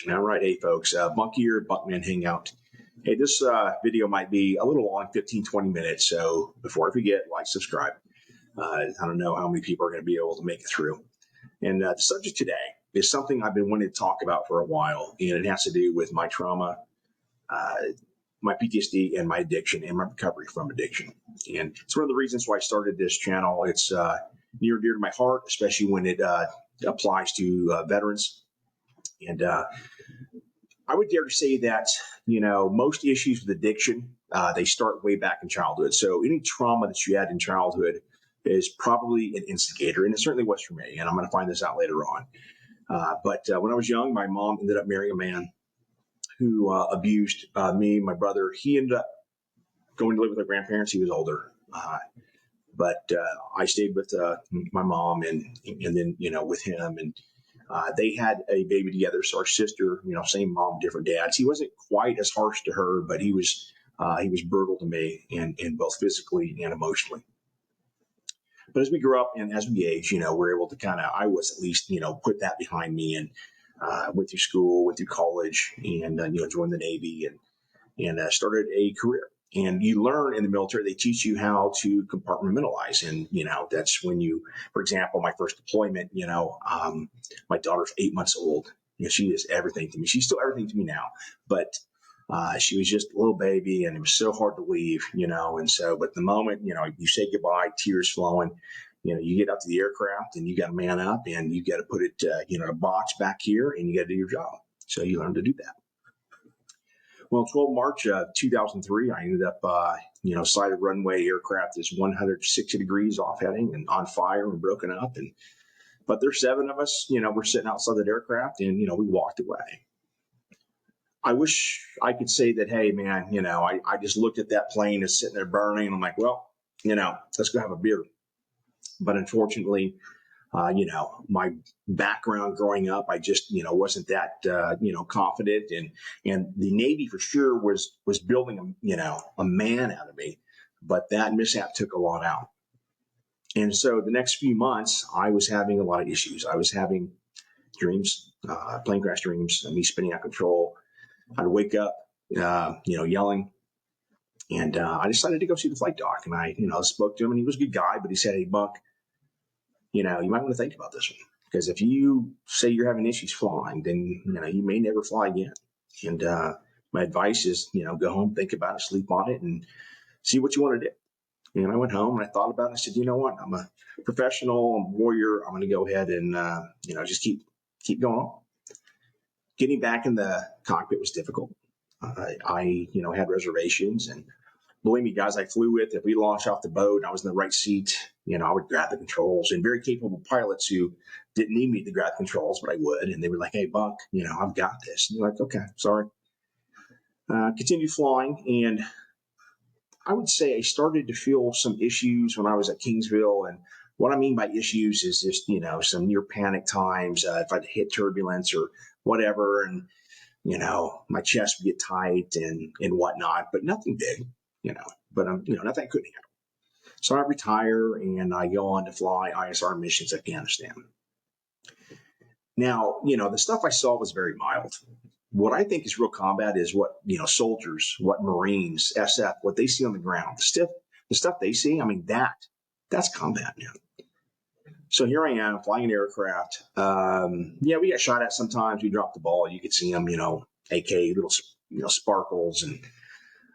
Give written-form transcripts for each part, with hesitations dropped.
All right, hey folks, Buck here, Buckman Hangout. Hey, this video might be a little long, 15, 20 minutes. So before I forget, like, subscribe. I don't know how many people are going to be able to make it through. And the subject today is something I've been wanting to talk about for a while, and it has to do with my trauma, my PTSD, and my addiction, and my recovery from addiction. And it's one of the reasons why I started this channel. It's near and dear to my heart, especially when it applies to veterans. And I would dare to say that, most issues with addiction, they start way back in childhood. So any trauma that you had in childhood is probably an instigator, and it certainly was for me. And I'm going to find this out later on. But when I was young, my mom ended up marrying a man who abused me, my brother. He ended up going to live with our grandparents. He was older. But I stayed with my mom and then, with him. And they had a baby together. So our sister, same mom, different dads. He wasn't quite as harsh to her, but he was brutal to me, and both physically and emotionally. But as we grew up and as we age, we're able to I was at least, put that behind me, and went through school, went through college, and joined the Navy and started a career. And you learn in the military, they teach you how to compartmentalize. And, that's when for example, my first deployment, my daughter's 8 months old. She is everything to me. She's still everything to me now. But she was just a little baby, and it was so hard to leave, And so, but the moment, you say goodbye, tears flowing, you get up to the aircraft and you got to man up and you got to put it, in a box back here, and you got to do your job. So you learn to do that. Well, 12 March 2003, I ended up, sighted runway aircraft is 160 degrees off heading and on fire and broken up. But there's 7 of us, we're sitting outside that aircraft, and, we walked away. I wish I could say that, hey, man, I just looked at that plane that's sitting there burning, and I'm like, well, let's go have a beer. But unfortunately, my background growing up, I just, wasn't that, confident, and the Navy for sure was building, a man out of me, but that mishap took a lot out. And so the next few months, I was having a lot of issues. I was having dreams, plane crash dreams, me spinning out of control. I'd wake up, yelling. And I decided to go see the flight doc, and I, spoke to him, and he was a good guy, but he said, hey, Buck, you might want to think about this one, because if you say you're having issues flying, then, you may never fly again. And my advice is, go home, think about it, sleep on it, and see what you want to do. And I went home and I thought about it. I said, you know what? I'm a professional, I'm a warrior. I'm going to go ahead and, just keep going on. Getting back in the cockpit was difficult. I had reservations, and believe me, guys I flew with, if we launched off the boat and I was in the right seat, I would grab the controls, and very capable pilots who didn't need me to grab the controls, but I would. And they were like, hey, Buck, I've got this. And you're like, okay, sorry. Continued flying. And I would say I started to feel some issues when I was at Kingsville. And what I mean by issues is just, some near panic times, if I'd hit turbulence or whatever. And, my chest would get tight and whatnot, but nothing big, but nothing I couldn't handle. So I retire and I go on to fly ISR missions in Afghanistan. Now, the stuff I saw was very mild. What I think is real combat is what, soldiers, what Marines, SF, what they see on the ground, the stuff they see. I mean, that's combat, man. So here I am flying an aircraft. We got shot at sometimes. We dropped the ball. You could see them, AK, little, sparkles, and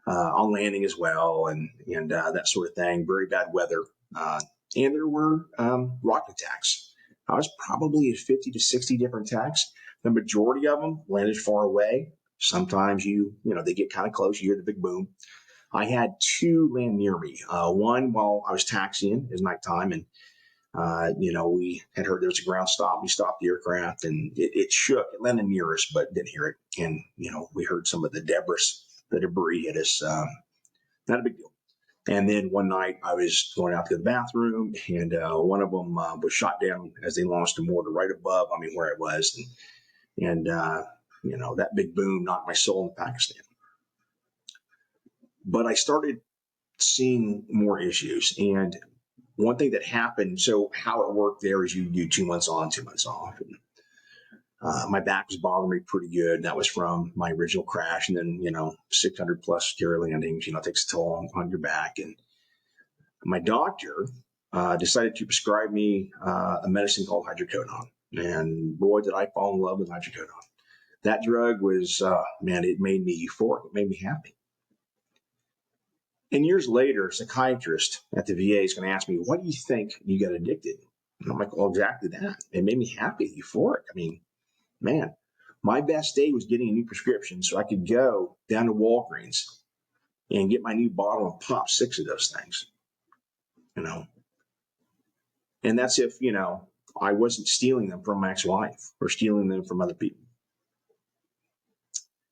on landing as well, and that sort of thing. Very bad weather. And there were rocket attacks. I was probably at 50 to 60 different attacks. The majority of them landed far away. Sometimes they get kind of close. You hear the big boom. I had 2 land near me. One while I was taxiing, it was nighttime, and we had heard there was a ground stop. We stopped the aircraft, and it shook. It landed near us, but didn't hear it. And, we heard some of the debris hit us. Not a big deal. And then one night I was going out to the bathroom, and one of them was shot down as they launched a mortar right above, where I was. And that big boom knocked my soul into Pakistan. But I started seeing more issues. And one thing that happened, so how it worked there is you do 2 months on, 2 months off. And My back was bothering me pretty good. That was from my original crash. And then, 600 plus scary landings, takes a toll on your back. And my doctor decided to prescribe me a medicine called hydrocodone. And boy, did I fall in love with hydrocodone. That drug was, it made me euphoric. It made me happy. And years later, a psychiatrist at the VA is going to ask me, what do you think you got addicted? And I'm like, well, exactly that. It made me happy, euphoric. Man, my best day was getting a new prescription so I could go down to Walgreens and get my new bottle and pop 6 of those things, And that's if, I wasn't stealing them from my ex-wife or stealing them from other people.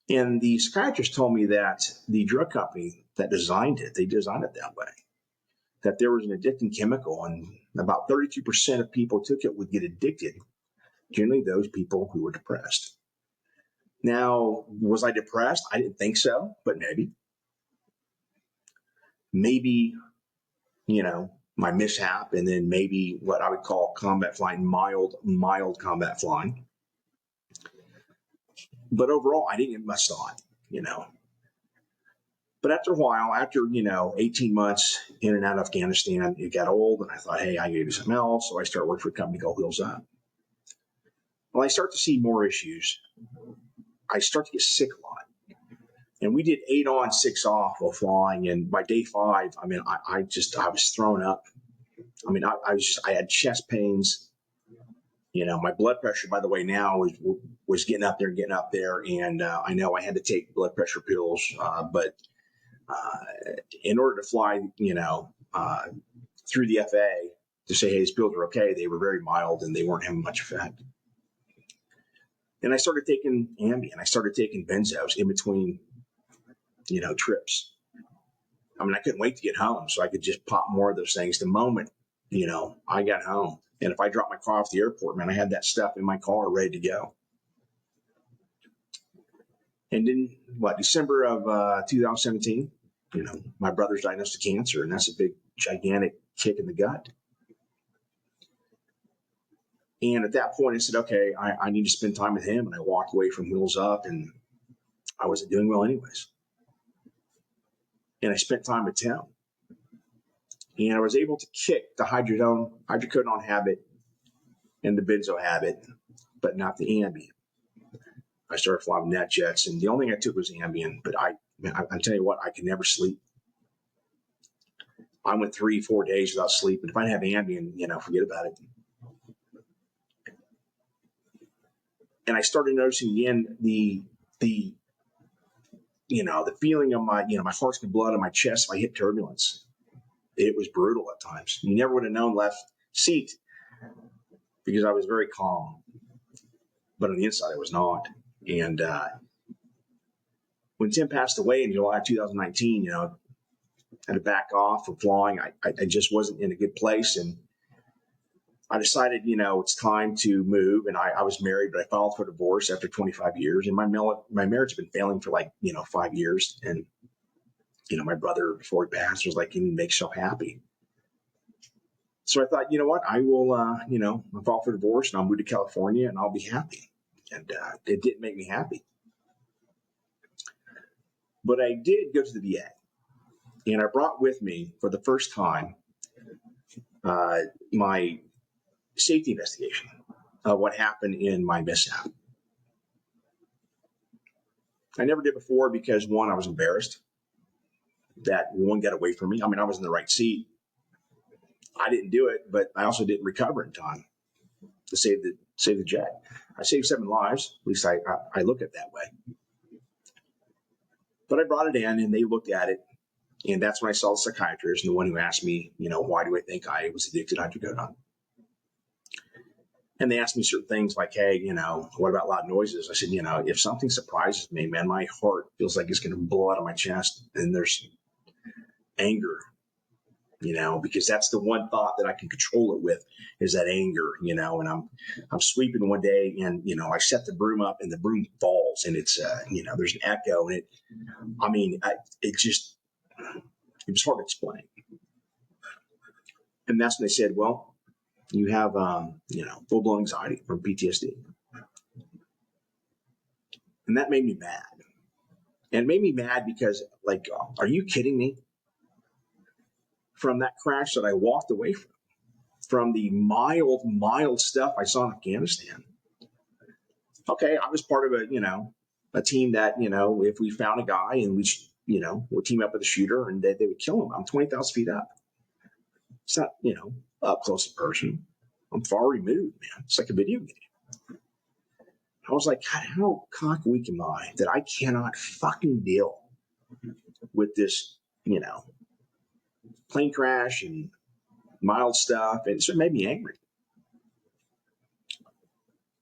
And the psychiatrist told me that the drug company that designed it, they designed it that way, that there was an addicting chemical and about 32% of people who took it would get addicted, generally those people who were depressed. Now, was I depressed? I didn't think so, but maybe. Maybe, my mishap, and then maybe what I would call combat flying, mild combat flying. But overall, I didn't get much thought, But after a while, after, 18 months in and out of Afghanistan, it got old, and I thought, hey, I got to do something else. So I started working for a company called Wheels Up. Well, I start to see more issues. I start to get sick a lot. And we did 8 on, 6 off while flying. And by day 5, I was thrown up. I had chest pains. My blood pressure, by the way, now was getting up there. And I know I had to take blood pressure pills. But in order to fly, through the FAA to say, hey, these pills are okay, they were very mild and they weren't having much effect. And I started taking Ambien. I started taking benzos in between, trips. I couldn't wait to get home so I could just pop more of those things the moment, I got home. And if I dropped my car off the airport, I had that stuff in my car ready to go. And in December of 2017, my brother's diagnosed with cancer, and that's a big, gigantic kick in the gut. And at that point, I said, okay, I need to spend time with him. And I walked away from Wheels Up, and I wasn't doing well anyways. And I spent time with Tim. And I was able to kick the hydrocodone habit and the benzo habit, but not the Ambien. I started flying net jets, and the only thing I took was Ambien. But I tell you what, I could never sleep. I went 3-4 days without sleep. And if I didn't have Ambien, forget about it. And I started noticing again the feeling of my heart's blood in my chest if I hit turbulence. It was brutal at times. You never would have known left seat because I was very calm. But on the inside, I was not. And when Tim passed away in July of 2019, I had to back off from flying. I just wasn't in a good place. And I decided, it's time to move. And I was married, but I filed for divorce after 25 years. And my marriage had been failing for 5 years. And, my brother, before he passed, was like, he makes so happy. So I thought, you know what, I will, I'll file for divorce and I'll move to California and I'll be happy. And it didn't make me happy. But I did go to the VA. And I brought with me, for the first time, my safety investigation of what happened in my mishap. I never did before because, one, I was embarrassed that one got away from me. I was in the right seat. I didn't do it, but I also didn't recover in time to save the jet. I saved 7 lives. At least I look at it that way. But I brought it in, and they looked at it, and that's when I saw the psychiatrist and the one who asked me, why do I think I was addicted to hydrocodone? And they asked me certain things like, hey, what about loud noises? I said, if something surprises me, man, my heart feels like it's going to blow out of my chest. And there's anger, because that's the one thought that I can control it with is that anger, and I'm sweeping one day and, I set the broom up and the broom falls and it's, there's an echo and it was hard to explain. And that's when they said, well, you have, full-blown anxiety from PTSD. And that made me mad. And it made me mad because, like, are you kidding me? From that crash that I walked away from the mild stuff I saw in Afghanistan. Okay, I was part of a team that, if we found a guy and we'd team up with a shooter and they would kill him. I'm 20,000 feet up. It's not, up close and personal. I'm far removed, man. It's like a video game. I was like, God, how cock-weak am I that I cannot fucking deal with this, plane crash and mild stuff. And so it made me angry.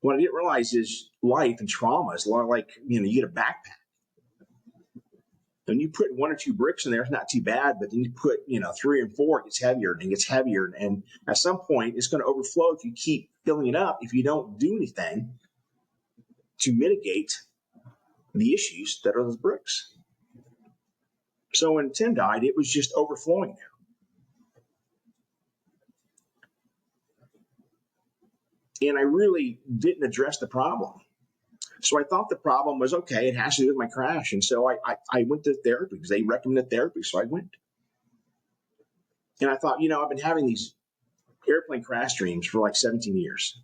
What I didn't realize is life and trauma is a lot like, you get a backpack. And you put 1 or 2 bricks in there, it's not too bad. But then you put, 3 and 4, it gets heavier and it gets heavier. And at some point, it's going to overflow if you keep filling it up, if you don't do anything to mitigate the issues that are those bricks. So when Tim died, it was just overflowing there. And I really didn't address the problem. So I thought the problem was, okay, it has to do with my crash. And so I went to therapy because they recommended therapy. So I went. And I thought, I've been having these airplane crash dreams for like 17 years,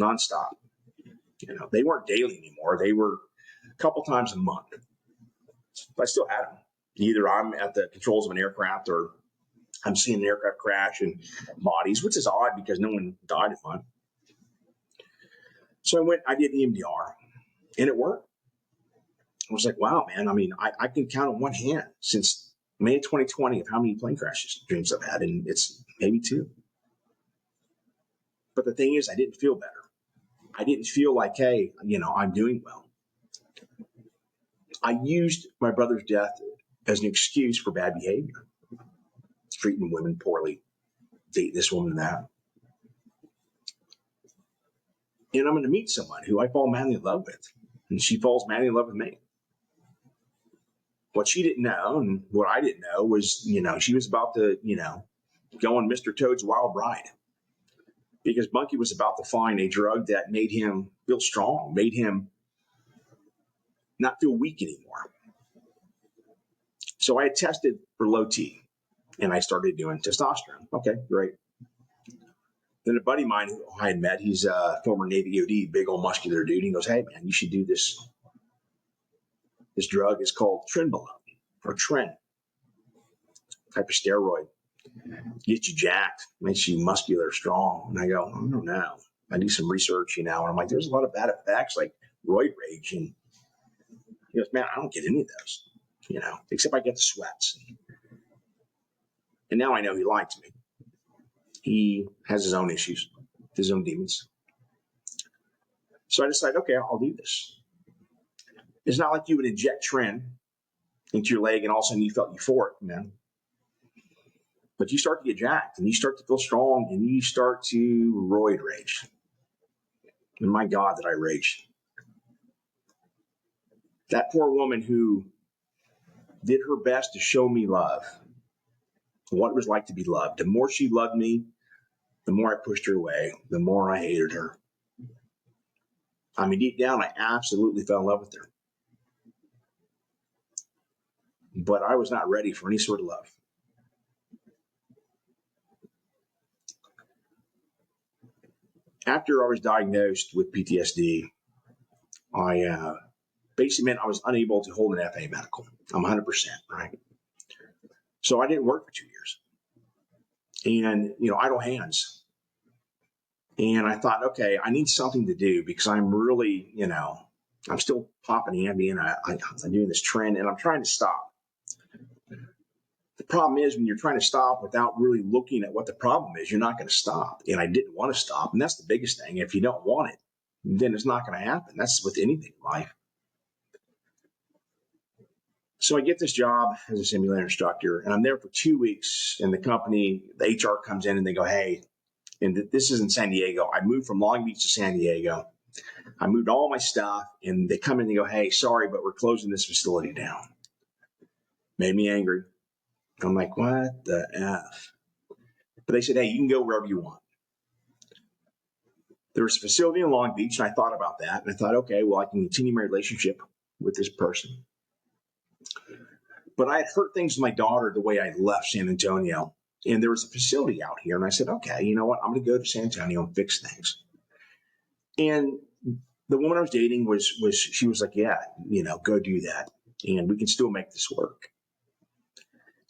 nonstop. They weren't daily anymore. They were a couple times a month. But I still had them. Either I'm at the controls of an aircraft or I'm seeing an aircraft crash and bodies, which is odd because no one died in mine. So I did EMDR and it worked. I was like, wow, man. I mean, I can count on one hand since May of 2020 of how many plane crashes dreams I've had, and it's maybe 2. But the thing is, I didn't feel better. I didn't feel like, hey, I'm doing well. I used my brother's death as an excuse for bad behavior, treating women poorly, dating this woman and that. And I'm going to meet someone who I fall madly in love with, and she falls madly in love with me. What she didn't know and what I didn't know was, she was about to, go on Mr. Toad's wild ride because Monkey was about to find a drug that made him feel strong, made him not feel weak anymore. So I had tested for low T and I started doing testosterone. Okay, great. Then a buddy of mine who I had met, he's a former Navy OD, big old muscular dude. He goes, hey, man, you should do this. This drug is called Trenbolone or Tren, type of steroid. Gets you jacked, makes you muscular, strong. And I go, I don't know. I do some research, and I'm like, there's a lot of bad effects like roid rage. And he goes, man, I don't get any of those, except I get the sweats. And now I know he lied to me. He has his own issues, his own demons. So I decided, okay, I'll do this. It's not like you would inject Tren into your leg and all of a sudden you felt euphoric, man. But you start to get jacked and you start to feel strong and you start to roid rage. And my God, that I raged. That poor woman who did her best to show me love, what it was like to be loved. The more she loved me, the more I pushed her away, the more I hated her. I mean, deep down, I absolutely fell in love with her. But I was not ready for any sort of love. After I was diagnosed with PTSD, I basically meant I was unable to hold an FA medical. I'm 100%, right? So I didn't work for 2 years. And, idle hands. And I thought, okay, I need something to do because I'm really, I'm still popping Ambien. I'm doing this trend and I'm trying to stop. The problem is when you're trying to stop without really looking at what the problem is, you're not going to stop. And I didn't want to stop. And that's the biggest thing. If you don't want it, then it's not going to happen. That's with anything in life. So I get this job as a simulator instructor and I'm there for 2 weeks and the company, the HR comes in and they go, hey, and this is in San Diego. I moved from Long Beach to San Diego. I moved all my stuff and they come in and they go, hey, sorry, but we're closing this facility down. Made me angry. I'm like, what the F? But they said, hey, you can go wherever you want. There was a facility in Long Beach and I thought about that. And I thought, okay, well, I can continue my relationship with this person. But I had heard things with my daughter the way I left San Antonio. And there was a facility out here. And I said, okay, you know what? I'm going to go to San Antonio and fix things. And the woman I was dating she was like, yeah, go do that. And we can still make this work.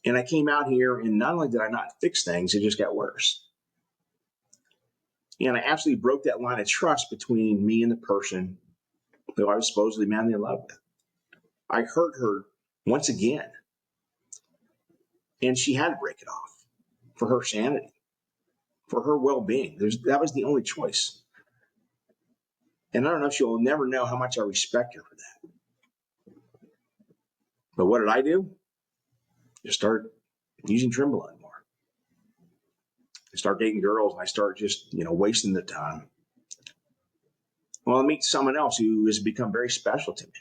And I came out here, and not only did I not fix things, it just got worse. And I absolutely broke that line of trust between me and the person who I was supposedly madly in love with. I hurt her once again. And she had to break it off for her sanity, for her well-being. That was the only choice. And I don't know if she'll never know how much I respect her for that. But what did I do? Just start using Timberland more. I start dating girls, and I start just, wasting the time. Well, I meet someone else who has become very special to me.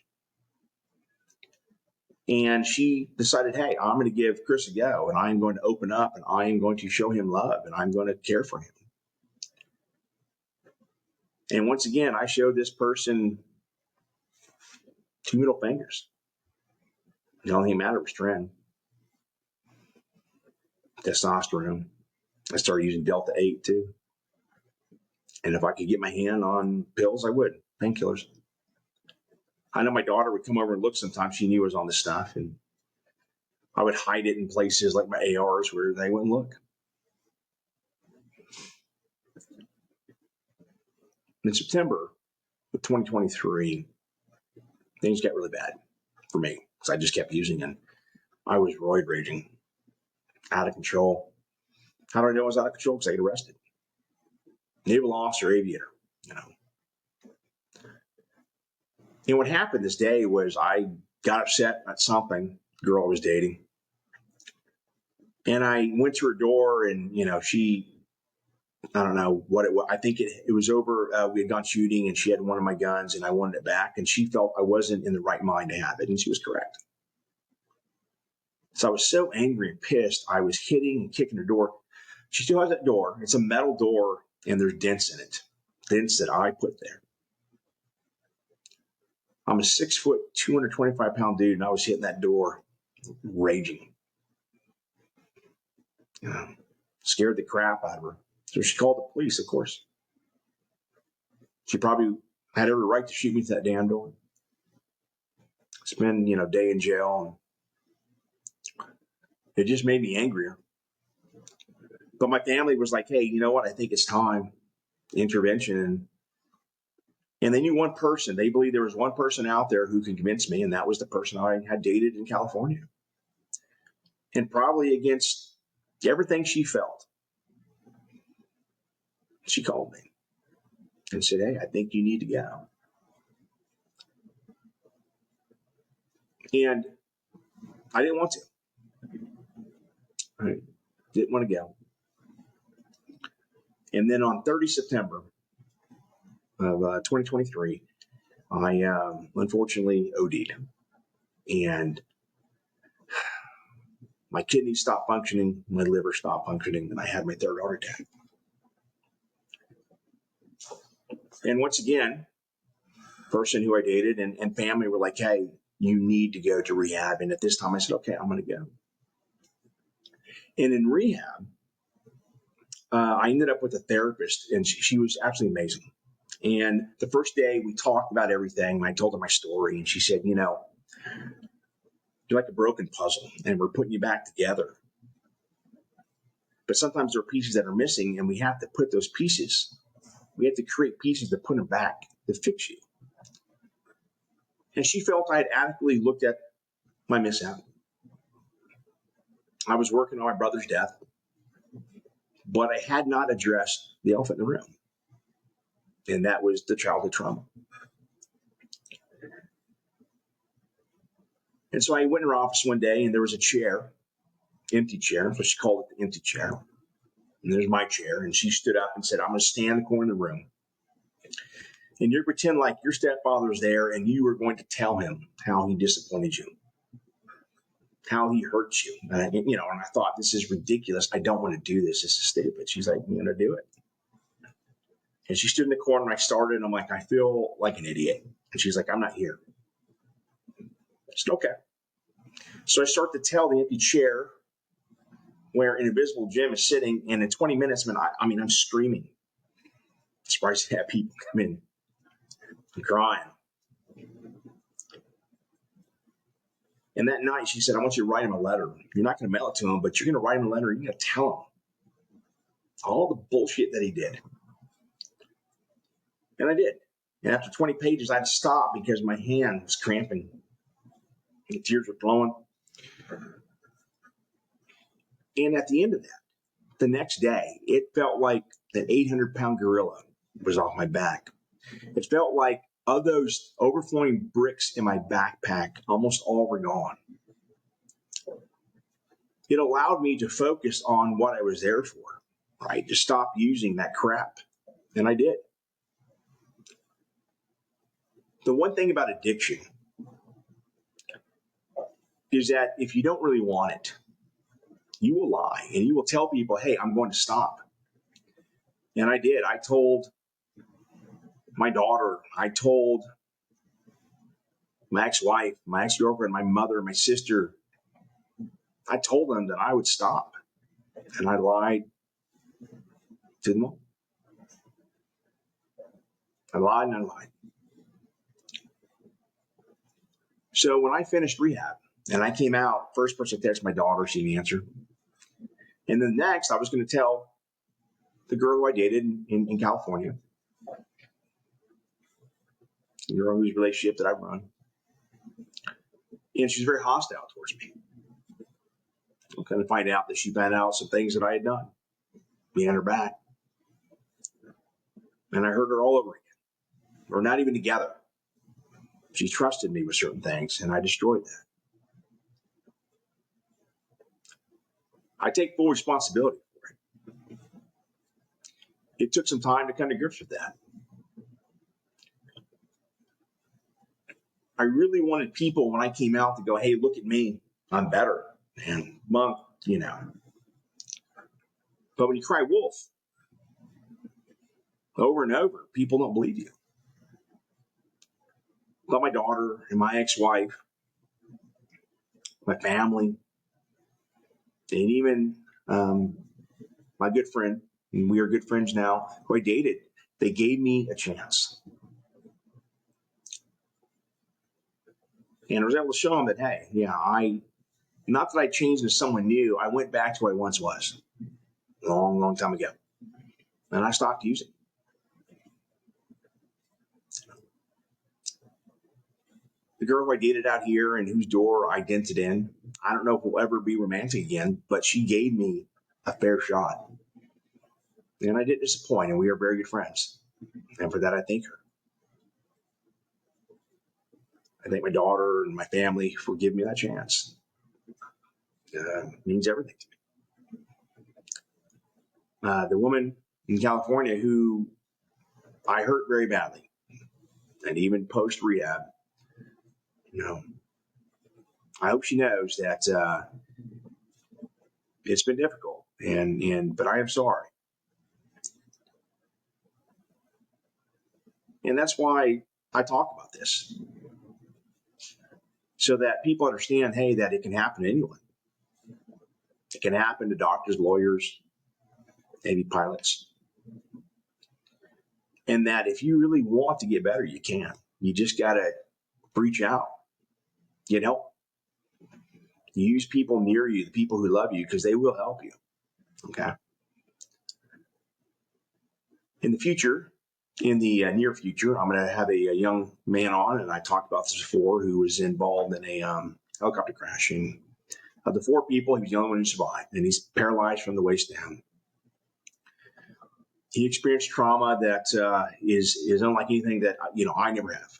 And she decided, hey, I'm going to give Chris a go, and I'm going to open up, and I am going to show him love, and I'm going to care for him. And once again, I showed this person 2 middle fingers. The only thing that mattered was strength, testosterone. I started using Delta 8 too. And if I could get my hand on pills, I would. Painkillers. I know my daughter would come over and look sometimes. She knew I was on this stuff. And I would hide it in places like my ARs where they wouldn't look. In September of 2023, things got really bad for me because I just kept using it. I was roid raging, out of control. How do I know I was out of control? Because I got arrested. Naval officer, aviator, And what happened this day was I got upset at something, girl I was dating. And I went to her door, and, I don't know what it was. I think it was over. We had gone shooting, and she had one of my guns, and I wanted it back. And she felt I wasn't in the right mind to have it, and she was correct. So I was so angry and pissed. I was hitting and kicking her door. She still has that door. It's a metal door, and there's dents in it. Dents that I put there. I'm a 6 foot, 225-pound dude, and I was hitting that door, raging. Scared the crap out of her. So she called the police, of course. She probably had every right to shoot me through that damn door. Spend, day in jail. It just made me angrier. But my family was like, hey, you know what? I think it's time. Intervention. And they knew one person. They believed there was one person out there who could convince me, and that was the person I had dated in California. And probably against everything she felt, she called me and said, hey, I think you need to go. And I didn't want to. I didn't want to go. And then on 30 September of 2023, I unfortunately OD'd. And my kidneys stopped functioning, my liver stopped functioning, and I had my third heart attack. And once again, person who I dated and family were like, hey, you need to go to rehab. And at this time I said, okay, I'm going to go. And in rehab, I ended up with a therapist, and she was absolutely amazing. And the first day we talked about everything, and I told her my story, and she said, you're like a broken puzzle, and we're putting you back together. But sometimes there are pieces that are missing, and we have to put those pieces. We have to create pieces to put them back to fix you. And she felt I had adequately looked at my mishap. I was working on my brother's death, but I had not addressed the elephant in the room. And that was the childhood trauma. And so I went in her office one day, and there was a chair, empty chair. So she called it the empty chair. And there's my chair. And she stood up and said, I'm going to stand in the corner of the room. And you're pretend like your stepfather's there, and you are going to tell him how he disappointed you, how he hurt you. And I thought, this is ridiculous. I don't want to do this. This is stupid. She's like, I'm going to do it. And she stood in the corner, and I started, and I'm like, I feel like an idiot. And she's like, I'm not here. said, okay. So I start to tell the empty chair where an invisible Jim is sitting, and in 20 minutes, I'm screaming. I'm surprised to have people come in. I'm crying. And that night, she said, I want you to write him a letter. You're not going to mail it to him, but you're going to write him a letter. You're going to tell him all the bullshit that he did. And I did. And after 20 pages, I had to stop because my hand was cramping. The tears were flowing. And at the end of that, the next day, it felt like an 800-pound gorilla was off my back. It felt like of those overflowing bricks in my backpack, almost all were gone. It allowed me to focus on what I was there for, right? To stop using that crap. And I did. The one thing about addiction is that if you don't really want it, you will lie and you will tell people, hey, I'm going to stop. And I did. I told my daughter, I told my ex-wife, my ex-girlfriend, my mother, my sister, I told them that I would stop. And I lied to them all. I lied and I lied. So when I finished rehab and I came out, first person to text my daughter, she didn't answer. And then next, I was going to tell the girl who I dated in California, the girl whose relationship that I run. And she was very hostile towards me. I'm going to find out that she found out some things that I had done behind her back. And I hurt her all over again. We're not even together. She trusted me with certain things, and I destroyed that. I take full responsibility for it. It took some time to come to grips with that. I really wanted people when I came out to go, hey, look at me. I'm better. And monk, But when you cry wolf over and over, people don't believe you. But my daughter and my ex-wife, my family, and even my good friend, and we are good friends now, who I dated, they gave me a chance. And I was able to show them that, hey, not that I changed into someone new, I went back to who I once was a long, long time ago. And I stopped using. The girl who I dated out here and whose door I dented in, I don't know if we'll ever be romantic again, but she gave me a fair shot. And I didn't disappoint, and we are very good friends. And for that, I thank her. I thank my daughter and my family for giving me that chance. It means everything to me. The woman in California who I hurt very badly, and even post rehab, I hope she knows that it's been difficult, but I am sorry. And that's why I talk about this, so that people understand, hey, that it can happen to anyone. It can happen to doctors, lawyers, Navy pilots. And that if you really want to get better, you can. You just got to reach out, get help. Use people near you, the people who love you, because they will help you. Okay. In the future, in the near future, I'm going to have a young man on, and I talked about this before, who was involved in a helicopter crash. And of the 4 people, he was the only one who survived, and he's paralyzed from the waist down. He experienced trauma that is unlike anything that I never have.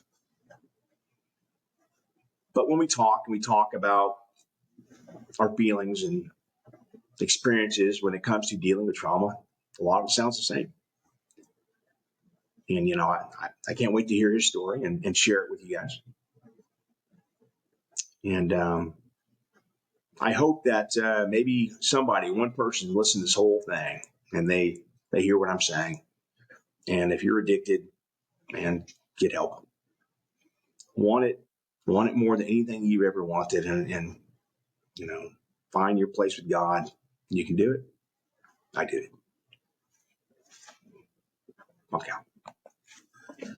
But when we talk about our feelings and experiences when it comes to dealing with trauma, a lot of it sounds the same. And I can't wait to hear his story and share it with you guys. And I hope that maybe one person, listen to this whole thing and they hear what I'm saying. And if you're addicted, man, get help. Want it, Want it more than anything you've ever wanted, and you know, find your place with God. You can do it. I did it. Okay.